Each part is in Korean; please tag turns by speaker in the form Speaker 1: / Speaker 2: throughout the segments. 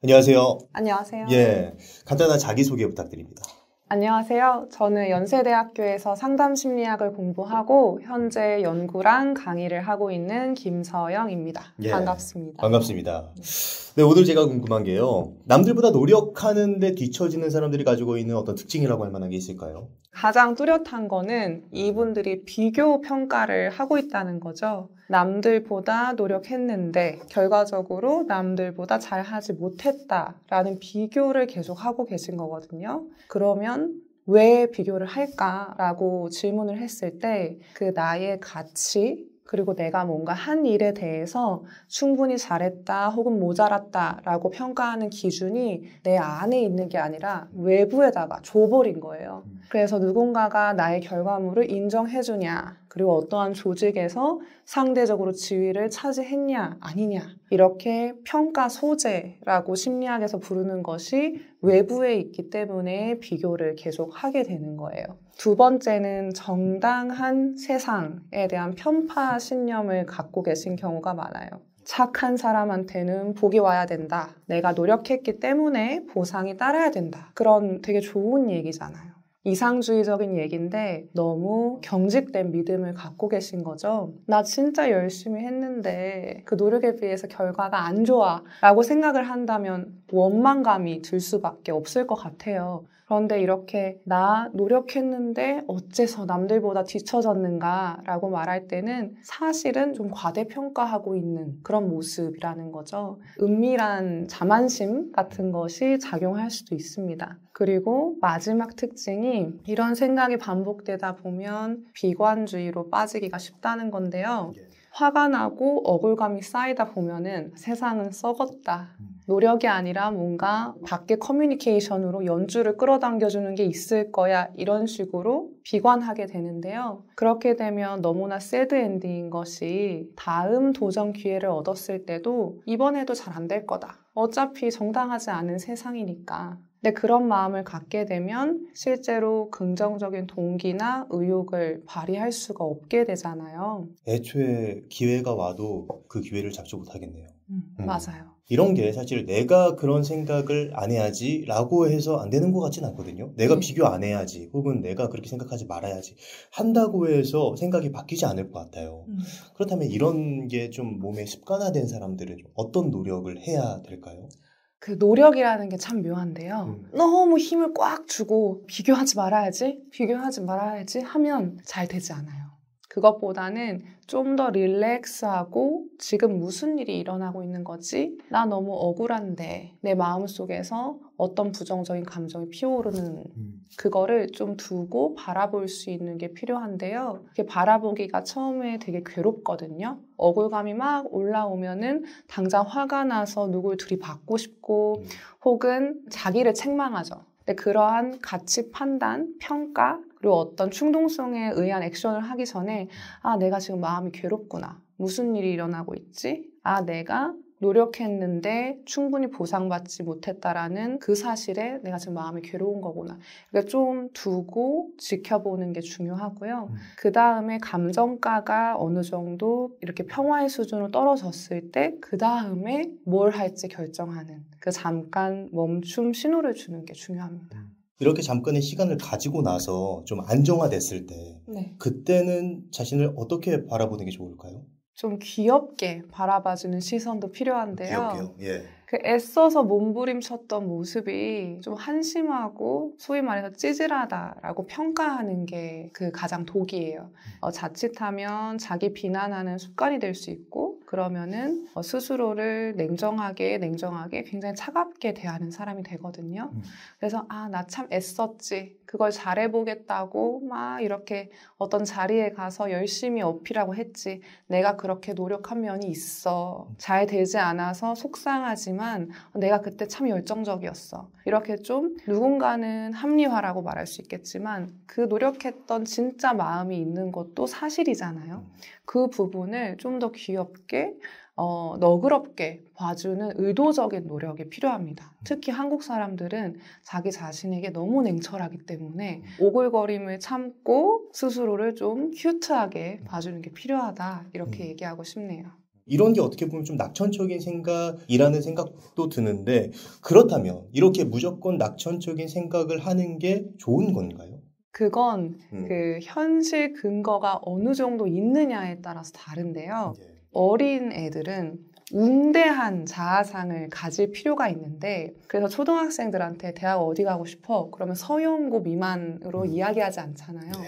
Speaker 1: 안녕하세요.
Speaker 2: 안녕하세요.
Speaker 1: 예, 간단한 자기소개 부탁드립니다.
Speaker 2: 안녕하세요. 저는 연세대학교에서 상담심리학을 공부하고 현재 연구랑 강의를 하고 있는 김서영입니다.
Speaker 1: 예,
Speaker 2: 반갑습니다.
Speaker 1: 반갑습니다. 네, 오늘 제가 궁금한 게요. 남들보다 노력하는데 뒤처지는 사람들이 가지고 있는 어떤 특징이라고 할 만한 게 있을까요?
Speaker 2: 가장 뚜렷한 거는 이분들이 비교 평가를 하고 있다는 거죠. 남들보다 노력했는데 결과적으로 남들보다 잘하지 못했다라는 비교를 계속 하고 계신 거거든요. 그러면 왜 비교를 할까라고 질문을 했을 때 그 나의 가치 그리고 내가 뭔가 한 일에 대해서 충분히 잘했다 혹은 모자랐다라고 평가하는 기준이 내 안에 있는 게 아니라 외부에다가 줘버린 거예요. 그래서 누군가가 나의 결과물을 인정해주냐 그리고 어떠한 조직에서 상대적으로 지위를 차지했냐 아니냐 이렇게 평가 소재라고 심리학에서 부르는 것이 외부에 있기 때문에 비교를 계속 하게 되는 거예요. 두 번째는 정당한 세상에 대한 편파 신념을 갖고 계신 경우가 많아요. 착한 사람한테는 복이 와야 된다. 내가 노력했기 때문에 보상이 따라야 된다. 그런 되게 좋은 얘기잖아요. 이상주의적인 얘기인데 너무 경직된 믿음을 갖고 계신 거죠. 나 진짜 열심히 했는데 그 노력에 비해서 결과가 안 좋아 라고 생각을 한다면 원망감이 들 수밖에 없을 것 같아요. 그런데 이렇게 나 노력했는데 어째서 남들보다 뒤처졌는가 라고 말할 때는 사실은 좀 과대평가하고 있는 그런 모습이라는 거죠. 은밀한 자만심 같은 것이 작용할 수도 있습니다. 그리고 마지막 특징이 이런 생각이 반복되다 보면 비관주의로 빠지기가 쉽다는 건데요. 화가 나고 억울감이 쌓이다 보면은 세상은 썩었다. 노력이 아니라 뭔가 밖에 커뮤니케이션으로 연주를 끌어당겨주는 게 있을 거야 이런 식으로 비관하게 되는데요. 그렇게 되면 너무나 새드 엔딩인 것이 다음 도전 기회를 얻었을 때도 이번에도 잘 안 될 거다. 어차피 정당하지 않은 세상이니까. 근데 그런 마음을 갖게 되면 실제로 긍정적인 동기나 의욕을 발휘할 수가 없게 되잖아요.
Speaker 1: 애초에 기회가 와도 그 기회를 잡지 못하겠네요.
Speaker 2: 맞아요.
Speaker 1: 이런 게 사실 내가 그런 생각을 안 해야지 라고 해서 안 되는 것 같진 않거든요. 내가 비교 안 해야지 혹은 내가 그렇게 생각하지 말아야지 한다고 해서 생각이 바뀌지 않을 것 같아요. 그렇다면 이런 게 좀 몸에 습관화된 사람들은 어떤 노력을 해야 될까요?
Speaker 2: 그 노력이라는 게 참 묘한데요. 너무 힘을 꽉 주고 비교하지 말아야지 하면 잘 되지 않아요. 그것보다는 좀 더 릴렉스하고 지금 무슨 일이 일어나고 있는 거지? 나 너무 억울한데 내 마음속에서 어떤 부정적인 감정이 피어오르는 그거를 좀 두고 바라볼 수 있는 게 필요한데요. 이렇게 바라보기가 처음에 되게 괴롭거든요. 억울감이 막 올라오면은 당장 화가 나서 누굴 들이받고 싶고 혹은 자기를 책망하죠. 근데 그러한 가치 판단, 평가, 그리고 어떤 충동성에 의한 액션을 하기 전에 아, 내가 지금 마음이 괴롭구나. 무슨 일이 일어나고 있지? 아, 내가 노력했는데 충분히 보상받지 못했다라는 그 사실에 내가 지금 마음이 괴로운 거구나. 그러니까 좀 두고 지켜보는 게 중요하고요. 그 다음에 감정가가 어느 정도 이렇게 평화의 수준으로 떨어졌을 때 그 다음에 뭘 할지 결정하는 그 잠깐 멈춤 신호를 주는 게 중요합니다.
Speaker 1: 이렇게 잠깐의 시간을 가지고 나서 좀 안정화됐을 때 그때는 자신을 어떻게 바라보는 게 좋을까요?
Speaker 2: 좀 귀엽게 바라봐주는 시선도 필요한데요.
Speaker 1: 귀엽게요. 예.
Speaker 2: 그 애써서 몸부림쳤던 모습이 좀 한심하고 소위 말해서 찌질하다라고 평가하는 게 그 가장 독이에요. 자칫하면 자기 비난하는 습관이 될 수 있고 그러면은 스스로를 냉정하게 굉장히 차갑게 대하는 사람이 되거든요. 그래서 아, 나 참 애썼지. 그걸 잘해보겠다고 막 이렇게 어떤 자리에 가서 열심히 어필하고 했지. 내가 그렇게 노력한 면이 있어. 잘 되지 않아서 속상하지만 내가 그때 참 열정적이었어. 이렇게 좀 누군가는 합리화라고 말할 수 있겠지만 그 노력했던 진짜 마음이 있는 것도 사실이잖아요. 그 부분을 좀 더 귀엽게 너그럽게 봐주는 의도적인 노력이 필요합니다. 특히 한국 사람들은 자기 자신에게 너무 냉철하기 때문에 오글거림을 참고 스스로를 좀 큐트하게 봐주는 게 필요하다 이렇게 얘기하고 싶네요.
Speaker 1: 이런 게 어떻게 보면 좀 낙천적인 생각이라는 생각도 드는데 그렇다면 이렇게 무조건 낙천적인 생각을 하는 게 좋은 건가요?
Speaker 2: 그건 그 현실 근거가 어느 정도 있느냐에 따라서 다른데요.
Speaker 1: 네.
Speaker 2: 어린 애들은 웅대한 자아상을 가질 필요가 있는데 그래서 초등학생들한테 대학 어디 가고 싶어? 그러면 서영고 미만으로 이야기하지 않잖아요.
Speaker 1: 네.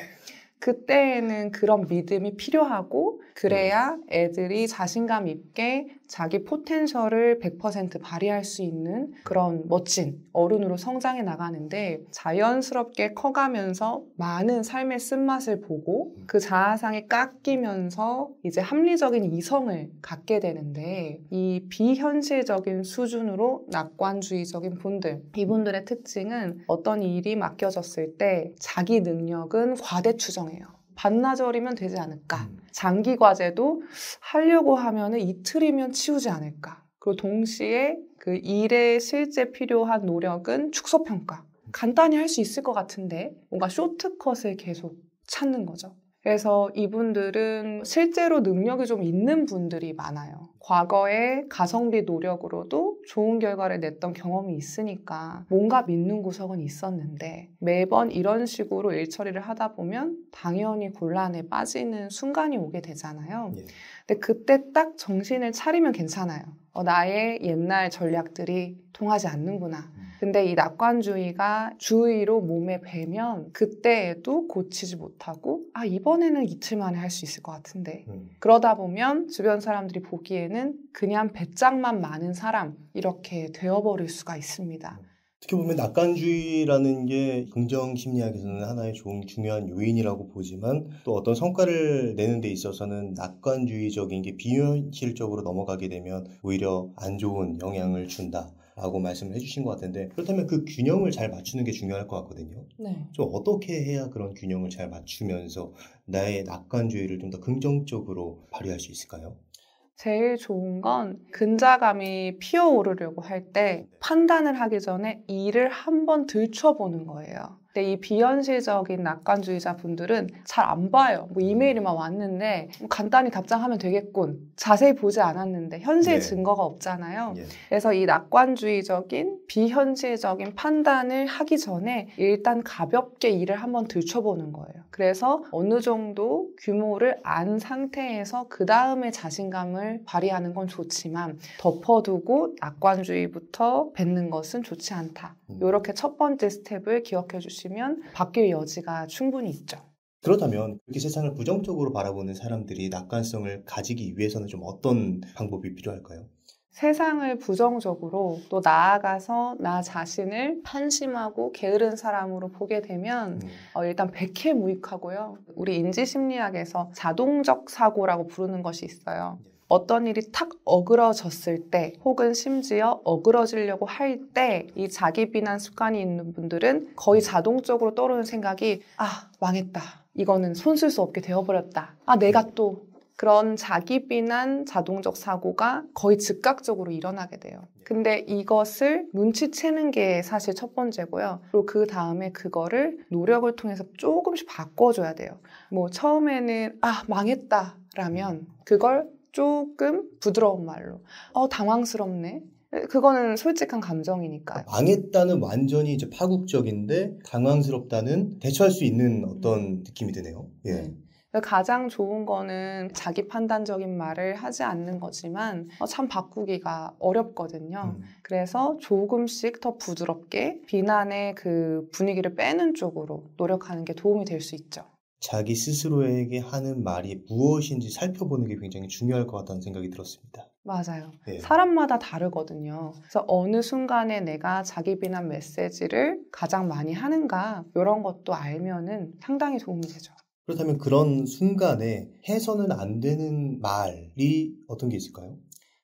Speaker 2: 그때에는 그런 믿음이 필요하고 그래야 애들이 자신감 있게 자기 포텐셜을 100% 발휘할 수 있는 그런 멋진 어른으로 성장해 나가는데 자연스럽게 커가면서 많은 삶의 쓴맛을 보고 그 자아상이 깎이면서 이제 합리적인 이성을 갖게 되는데 이 비현실적인 수준으로 낙관주의적인 분들, 이분들의 특징은 어떤 일이 맡겨졌을 때 자기 능력은 과대추정해요. 반나절이면 되지 않을까. 장기 과제도 하려고 하면 이틀이면 치우지 않을까. 그리고 동시에 그 일에 실제 필요한 노력은 축소평가. 간단히 할 수 있을 것 같은데 뭔가 쇼트컷을 계속 찾는 거죠. 그래서 이분들은 실제로 능력이 좀 있는 분들이 많아요. 과거에 가성비 노력으로도 좋은 결과를 냈던 경험이 있으니까 뭔가 믿는 구석은 있었는데 매번 이런 식으로 일 처리를 하다 보면 당연히 곤란에 빠지는 순간이 오게 되잖아요.
Speaker 1: 예.
Speaker 2: 근데 그때 딱 정신을 차리면 괜찮아요. 나의 옛날 전략들이 통하지 않는구나. 근데 이 낙관주의가 주의로 몸에 배면 그때에도 고치지 못하고 이번에는 이틀 만에 할 수 있을 것 같은데 그러다 보면 주변 사람들이 보기에는 그냥 배짱만 많은 사람 이렇게 되어버릴 수가 있습니다.
Speaker 1: 어떻게 보면 낙관주의라는 게 긍정 심리학에서는 하나의 중요한 요인이라고 보지만 또 어떤 성과를 내는 데 있어서는 낙관주의적인 게 비현실적으로 넘어가게 되면 오히려 안 좋은 영향을 준다라고 말씀을 해주신 것 같은데 그렇다면 그 균형을 잘 맞추는 게 중요할 것 같거든요.
Speaker 2: 네.
Speaker 1: 좀 어떻게 해야 그런 균형을 잘 맞추면서 나의 낙관주의를 좀 더 긍정적으로 발휘할 수 있을까요?
Speaker 2: 제일 좋은 건 근자감이 피어오르려고 할 때 판단을 하기 전에 일을 한번 들춰보는 거예요. 근데 이 비현실적인 낙관주의자 분들은 잘 안 봐요. 이메일이만 왔는데 간단히 답장하면 되겠군. 자세히 보지 않았는데 현실 증거가 없잖아요. 그래서 이 낙관주의적인 비현실적인 판단을 하기 전에 일단 가볍게 일을 한번 들춰보는 거예요. 그래서 어느 정도 규모를 안 상태에서 그 다음에 자신감을 발휘하는 건 좋지만 덮어두고 낙관주의부터 뱉는 것은 좋지 않다. 이렇게 첫 번째 스텝을 기억해 주시면 바뀔 여지가 충분히 있죠.
Speaker 1: 그렇다면 이렇게 세상을 부정적으로 바라보는 사람들이 낙관성을 가지기 위해서는 좀 어떤 방법이 필요할까요?
Speaker 2: 세상을 부정적으로 또 나아가서 나 자신을 한심하고 게으른 사람으로 보게 되면 일단 백해무익하고요. 우리 인지심리학에서 자동적 사고라고 부르는 것이 있어요. 어떤 일이 탁 어그러졌을 때 혹은 심지어 어그러지려고 할 때 이 자기 비난 습관이 있는 분들은 거의 자동적으로 떠오르는 생각이 망했다. 이거는 손쓸 수 없게 되어버렸다. 내가 또 그런 자기 비난 자동적 사고가 거의 즉각적으로 일어나게 돼요. 근데 이것을 눈치채는 게 사실 첫 번째고요. 그리고 그 다음에 그거를 노력을 통해서 조금씩 바꿔줘야 돼요. 처음에는 망했다 라면 그걸 조금 부드러운 말로 당황스럽네. 그거는 솔직한 감정이니까요.
Speaker 1: 망했다는 완전히 이제 파국적인데 당황스럽다는 대처할 수 있는 어떤 느낌이 드네요. 예.
Speaker 2: 가장 좋은 거는 자기 판단적인 말을 하지 않는 거지만 참 바꾸기가 어렵거든요. 그래서 조금씩 더 부드럽게 비난의 그 분위기를 빼는 쪽으로 노력하는 게 도움이 될 수 있죠.
Speaker 1: 자기 스스로에게 하는 말이 무엇인지 살펴보는 게 굉장히 중요할 것 같다는 생각이 들었습니다.
Speaker 2: 맞아요. 사람마다 다르거든요. 그래서 어느 순간에 내가 자기 비난 메시지를 가장 많이 하는가 이런 것도 알면은 상당히 도움이 되죠.
Speaker 1: 그렇다면 그런 순간에 해서는 안 되는 말이 어떤 게 있을까요?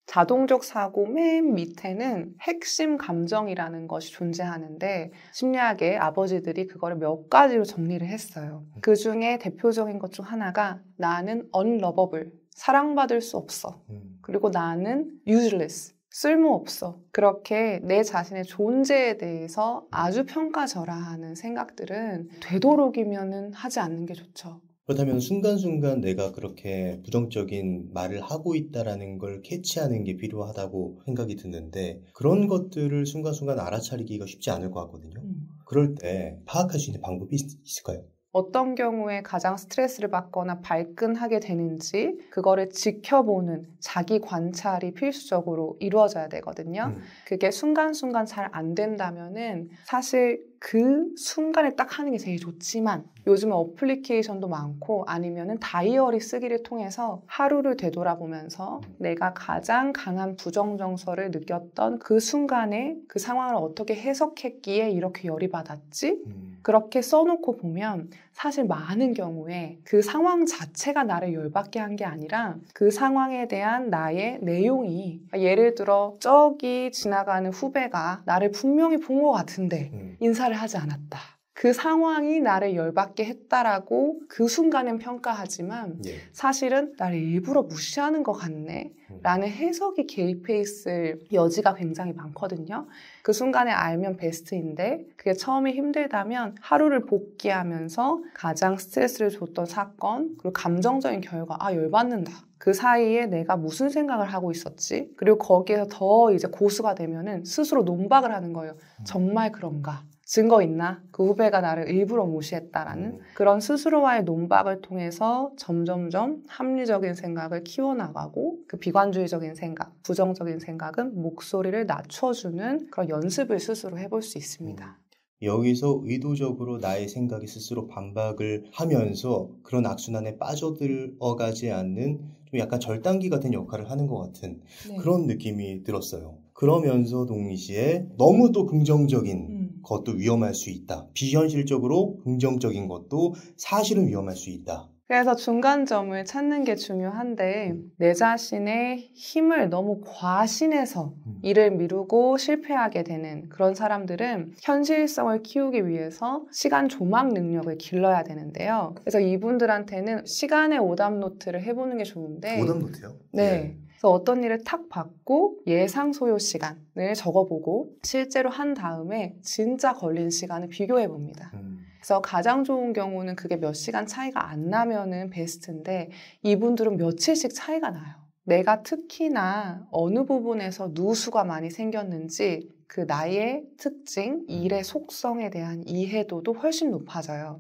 Speaker 2: 자동적 사고 맨 밑에는 핵심 감정이라는 것이 존재하는데 심리학의 아버지들이 그거를 몇 가지로 정리를 했어요. 그 중에 대표적인 것 중 하나가 나는 unlovable, 사랑받을 수 없어. 그리고 나는 useless, 쓸모없어. 그렇게 내 자신의 존재에 대해서 아주 평가절하하는 생각들은 되도록이면 하지 않는 게 좋죠.
Speaker 1: 그렇다면 순간순간 내가 그렇게 부정적인 말을 하고 있다라는 걸 캐치하는 게 필요하다고 생각이 드는데 그런 것들을 순간순간 알아차리기가 쉽지 않을 것 같거든요. 그럴 때 파악할 수 있는 방법이 있을까요?
Speaker 2: 어떤 경우에 가장 스트레스를 받거나 발끈하게 되는지 그거를 지켜보는 자기 관찰이 필수적으로 이루어져야 되거든요. 그게 순간순간 잘 안 된다면은 사실 그 순간에 딱 하는 게 제일 좋지만 요즘은 어플리케이션도 많고 아니면은 다이어리 쓰기를 통해서 하루를 되돌아보면서 내가 가장 강한 부정 정서를 느꼈던 그 순간에 그 상황을 어떻게 해석했기에 이렇게 열이 받았지? 그렇게 써놓고 보면 사실 많은 경우에 그 상황 자체가 나를 열받게 한 게 아니라 그 상황에 대한 나의 내용이 예를 들어 저기 지나가는 후배가 나를 분명히 본 것 같은데 인사를 하지 않았다. 그 상황이 나를 열받게 했다라고 그 순간엔 평가하지만 사실은 나를 일부러 무시하는 것 같네 라는 해석이 개입해 있을 여지가 굉장히 많거든요. 그 순간에 알면 베스트인데 그게 처음에 힘들다면 하루를 복귀하면서 가장 스트레스를 줬던 사건 그리고 감정적인 결과 열받는다. 그 사이에 내가 무슨 생각을 하고 있었지? 그리고 거기에서 더 이제 고수가 되면은 스스로 논박을 하는 거예요. 정말 그런가? 증거 있나? 그 후배가 나를 일부러 무시했다라는 그런 스스로와의 논박을 통해서 점점점 합리적인 생각을 키워나가고 그 비관주의적인 생각, 부정적인 생각은 목소리를 낮춰주는 그런 연습을 스스로 해볼 수 있습니다.
Speaker 1: 여기서 의도적으로 나의 생각이 스스로 반박을 하면서 그런 악순환에 빠져들어가지 않는 좀 약간 절단기 같은 역할을 하는 것 같은 그런 느낌이 들었어요. 그러면서 동시에 너무 또 긍정적인 것도 위험할 수 있다. 비현실적으로 긍정적인 것도 사실은 위험할 수 있다.
Speaker 2: 그래서 중간점을 찾는 게 중요한데 내 자신의 힘을 너무 과신해서 일을 미루고 실패하게 되는 그런 사람들은 현실성을 키우기 위해서 시간 조망 능력을 길러야 되는데요. 그래서 이분들한테는 시간의 오답 노트를 해보는 게 좋은데
Speaker 1: 오답 노트요?
Speaker 2: 네. 그래서 어떤 일을 탁 받고 예상 소요 시간을 적어보고 실제로 한 다음에 진짜 걸린 시간을 비교해봅니다. 그래서 가장 좋은 경우는 그게 몇 시간 차이가 안 나면은 베스트인데 이분들은 며칠씩 차이가 나요. 내가 특히나 어느 부분에서 누수가 많이 생겼는지 그 나의 특징, 일의 속성에 대한 이해도도 훨씬 높아져요.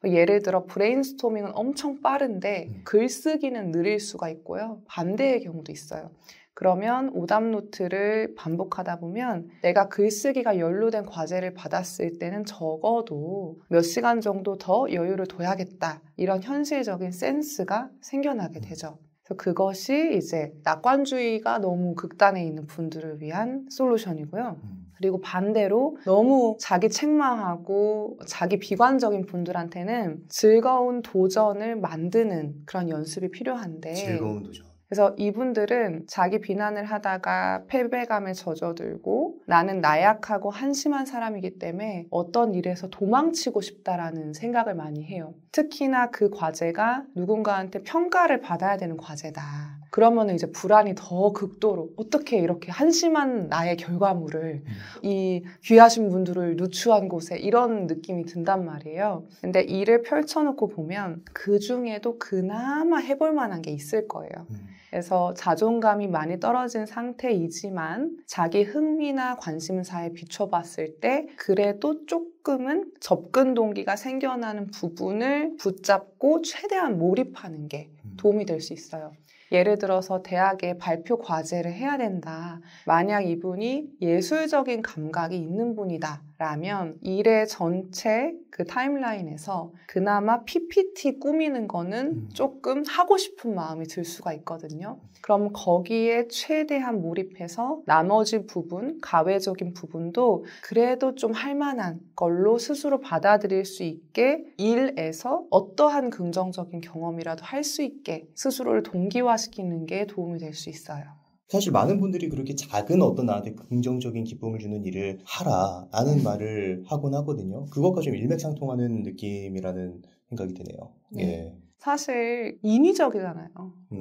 Speaker 2: 예를 들어 브레인스토밍은 엄청 빠른데 글쓰기는 느릴 수가 있고요. 반대의 경우도 있어요. 그러면 오답 노트를 반복하다 보면 내가 글쓰기가 연루된 과제를 받았을 때는 적어도 몇 시간 정도 더 여유를 둬야겠다. 이런 현실적인 센스가 생겨나게 되죠. 그래서 그것이 이제 낙관주의가 너무 극단에 있는 분들을 위한 솔루션이고요. 그리고 반대로 너무 자기 책망하고 자기 비관적인 분들한테는 즐거운 도전을 만드는 그런 연습이 필요한데
Speaker 1: 즐거운 도전.
Speaker 2: 그래서 이분들은 자기 비난을 하다가 패배감에 젖어들고 나는 나약하고 한심한 사람이기 때문에 어떤 일에서 도망치고 싶다라는 생각을 많이 해요. 특히나 그 과제가 누군가한테 평가를 받아야 되는 과제다. 그러면 이제 불안이 더 극도로 어떻게 이렇게 한심한 나의 결과물을 이 귀하신 분들을 누추한 곳에 이런 느낌이 든단 말이에요. 근데 일을 펼쳐놓고 보면 그 중에도 그나마 해볼 만한 게 있을 거예요. 그래서 자존감이 많이 떨어진 상태이지만 자기 흥미나 관심사에 비춰봤을 때 그래도 조금은 접근 동기가 생겨나는 부분을 붙잡고 최대한 몰입하는 게 도움이 될 수 있어요. 예를 들어서 대학에 발표 과제를 해야 된다. 만약 이분이 예술적인 감각이 있는 분이다. 라면 일의 전체 그 타임라인에서 그나마 PPT 꾸미는 거는 조금 하고 싶은 마음이 들 수가 있거든요. 그럼 거기에 최대한 몰입해서 나머지 부분, 가외적인 부분도 그래도 좀 할 만한 걸로 스스로 받아들일 수 있게 일에서 어떠한 긍정적인 경험이라도 할 수 있게 스스로를 동기화시키는 게 도움이 될 수 있어요.
Speaker 1: 사실 많은 분들이 그렇게 작은 어떤 나한테 긍정적인 기쁨을 주는 일을 하라라는 말을 하곤 하거든요. 그것과 좀 일맥상통하는 느낌이라는 생각이 드네요. 예.
Speaker 2: 사실 인위적이잖아요.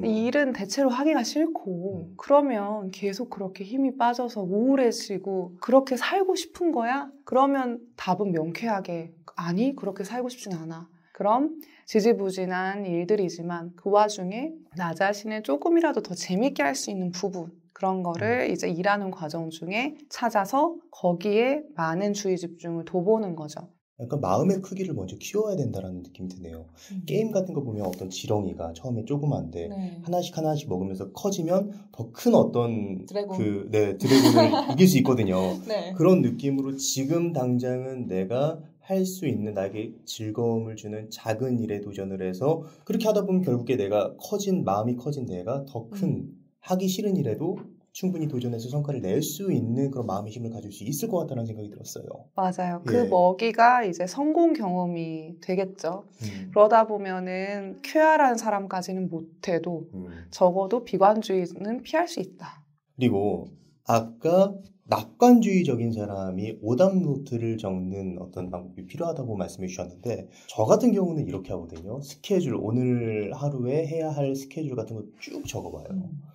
Speaker 2: 이 일은 대체로 하기가 싫고 그러면 계속 그렇게 힘이 빠져서 우울해지고 그렇게 살고 싶은 거야? 그러면 답은 명쾌하게 아니 그렇게 살고 싶진 않아. 그럼 지지부진한 일들이지만 그 와중에 나 자신을 조금이라도 더 재밌게 할 수 있는 부분, 그런 거를 이제 일하는 과정 중에 찾아서 거기에 많은 주의 집중을 둬보는 거죠.
Speaker 1: 약간 마음의 크기를 먼저 키워야 된다는 느낌이 드네요. 게임 같은 거 보면 어떤 지렁이가 처음에 조그만데
Speaker 2: 네.
Speaker 1: 하나씩 먹으면서 커지면 더 큰 어떤
Speaker 2: 드래곤.
Speaker 1: 드래곤을 이길 수 있거든요.
Speaker 2: 네.
Speaker 1: 그런 느낌으로 지금 당장은 내가 할 수 있는 나에게 즐거움을 주는 작은 일에 도전을 해서 그렇게 하다 보면 결국에 내가 마음이 커진 내가 더 큰 하기 싫은 일에도 충분히 도전해서 성과를 낼 수 있는 그런 마음의 힘을 가질 수 있을 것 같다는 생각이 들었어요.
Speaker 2: 맞아요.
Speaker 1: 예.
Speaker 2: 그 먹이가 이제 성공 경험이 되겠죠. 그러다 보면은 쾌활한 사람까지는 못해도 적어도 비관주의는 피할 수 있다.
Speaker 1: 그리고 아까 낙관주의적인 사람이 오답 노트를 적는 어떤 방법이 필요하다고 말씀해 주셨는데 저 같은 경우는 이렇게 하거든요. 스케줄, 오늘 하루에 해야 할 스케줄 같은 거 쭉 적어봐요.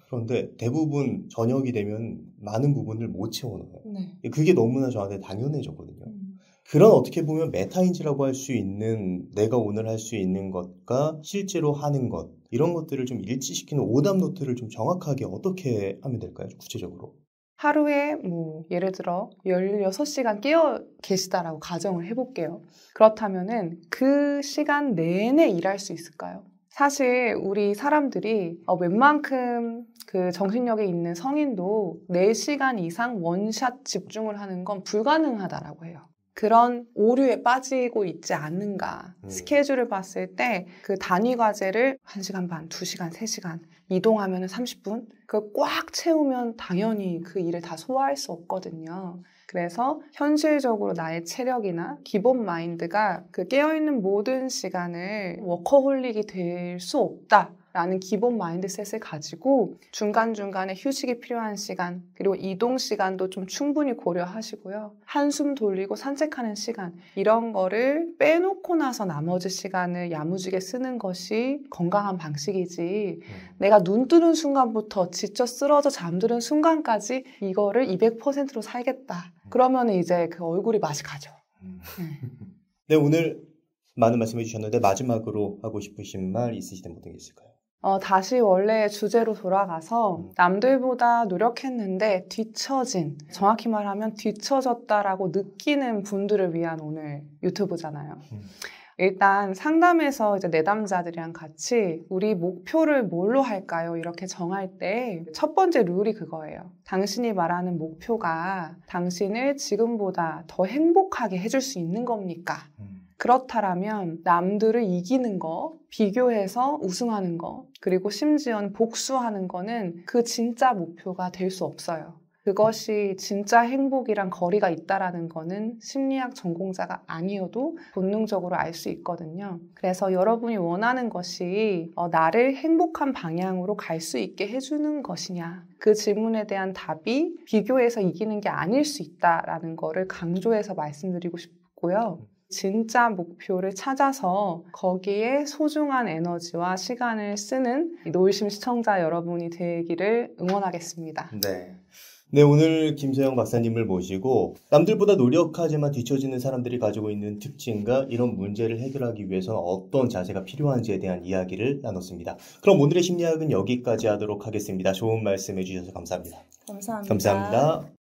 Speaker 1: 그런데 대부분 저녁이 되면 많은 부분을 못 채워넣어요.
Speaker 2: 네.
Speaker 1: 그게 너무나 저한테 당연해졌거든요. 그런 어떻게 보면 메타인지라고 할 수 있는 내가 오늘 할 수 있는 것과 실제로 하는 것 이런 것들을 좀 일치시키는 오답 노트를 좀 정확하게 어떻게 하면 될까요? 구체적으로.
Speaker 2: 하루에 예를 들어 16시간 깨어 계시다라고 가정을 해볼게요. 그렇다면은 그 시간 내내 일할 수 있을까요? 사실 우리 사람들이 웬만큼 그 정신력에 있는 성인도 4시간 이상 원샷 집중을 하는 건 불가능하다라고 해요. 그런 오류에 빠지고 있지 않는가. 스케줄을 봤을 때 그 단위 과제를 1시간 반, 2시간, 3시간 이동하면 30분? 그걸 꽉 채우면 당연히 그 일을 다 소화할 수 없거든요. 그래서 현실적으로 나의 체력이나 기본 마인드가 그 깨어있는 모든 시간을 워커홀릭이 될 수 없다. 라는 기본 마인드셋을 가지고 중간중간에 휴식이 필요한 시간 그리고 이동 시간도 좀 충분히 고려하시고요. 한숨 돌리고 산책하는 시간 이런 거를 빼놓고 나서 나머지 시간을 야무지게 쓰는 것이 건강한 방식이지 내가 눈 뜨는 순간부터 지쳐 쓰러져 잠드는 순간까지 이거를 200%로 살겠다. 그러면 이제 그 얼굴이 맛이 가죠.
Speaker 1: 네, 오늘 많은 말씀해 주셨는데 마지막으로 하고 싶으신 말 있으시다면 어떤 게 있을까요?
Speaker 2: 다시 원래 주제로 돌아가서 남들보다 노력했는데 정확히 말하면 뒤처졌다라고 느끼는 분들을 위한 오늘 유튜브잖아요. 일단 상담에서 이제 내담자들이랑 같이 우리 목표를 뭘로 할까요? 이렇게 정할 때 첫 번째 룰이 그거예요. 당신이 말하는 목표가 당신을 지금보다 더 행복하게 해줄 수 있는 겁니까? 그렇다면 남들을 이기는 거, 비교해서 우승하는 거, 그리고 심지어는 복수하는 거는 그 진짜 목표가 될 수 없어요. 그것이 진짜 행복이랑 거리가 있다라는 거는 심리학 전공자가 아니어도 본능적으로 알 수 있거든요. 그래서 여러분이 원하는 것이 나를 행복한 방향으로 갈 수 있게 해주는 것이냐. 그 질문에 대한 답이 비교해서 이기는 게 아닐 수 있다라는 거를 강조해서 말씀드리고 싶고요. 진짜 목표를 찾아서 거기에 소중한 에너지와 시간을 쓰는 노을심 시청자 여러분이 되기를 응원하겠습니다.
Speaker 1: 네, 오늘 김서영 박사님을 모시고 남들보다 노력하지만 뒤처지는 사람들이 가지고 있는 특징과 이런 문제를 해결하기 위해서는 어떤 자세가 필요한지에 대한 이야기를 나눴습니다. 그럼 오늘의 심리학은 여기까지 하도록 하겠습니다. 좋은 말씀 해주셔서 감사합니다.
Speaker 2: 감사합니다.
Speaker 1: 감사합니다.